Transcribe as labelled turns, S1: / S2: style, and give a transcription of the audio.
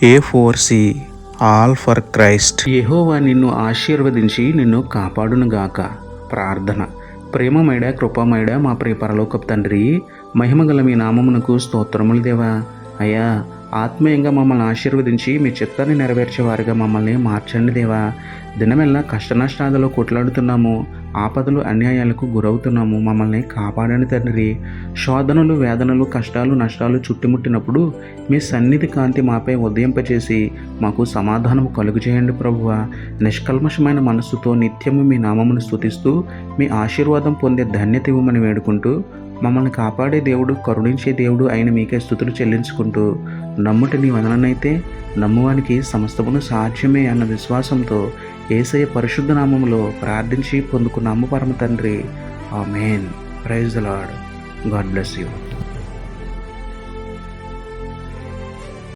S1: A4C all for Christ. యెహోవా నిన్ను ఆశీర్వదించి నిన్ను కాపాడునుగాక. ప్రార్థన. ప్రేమమేడ కృపామేడ మా ప్రియ పరలోకపు తండ్రి, మహిమగల మీ నామమునకు స్తోత్రములు దేవా. అయ్యా, ఆత్మీయంగా మమ్మల్ని ఆశీర్వదించి మీ చిత్తాన్ని నెరవేర్చే వారిగా మమ్మల్ని మార్చండి దేవా. దినమెల్లా కష్టనష్టాలలో కొట్లాడుతున్నాము, ఆపదలు అన్యాయాలకు గురవుతున్నాము. మమ్మల్ని కాపాడండి తండ్రి. శోధనలు, వేదనలు, కష్టాలు, నష్టాలు చుట్టుముట్టినప్పుడు మీ సన్నిధి కాంతి మాపై ఉదయింపచేసి మాకు సమాధానము కలుగు చేయండి ప్రభువా. నిష్కల్మషమైన మనస్సుతో నిత్యము మీ నామమును స్తుతిస్తూ మీ ఆశీర్వాదం పొందే ధన్యత ఇవ్వమని వేడుకుంటూ, మమ్మల్ని కాపాడే దేవుడు, కరుణించే దేవుడు అయిన మీకే స్తుతులు చెల్లించుకుంటూ, నమ్ముట నీ వదననైతే నమ్మువానికి సమస్తమును సాధ్యమే అన్న విశ్వాసంతో యేసయ్య పరిశుద్ధ నామములో ప్రార్థించి పొందుకున్నాము పరమ తండ్రి. ఆమేన్. Praise the Lord. God bless you.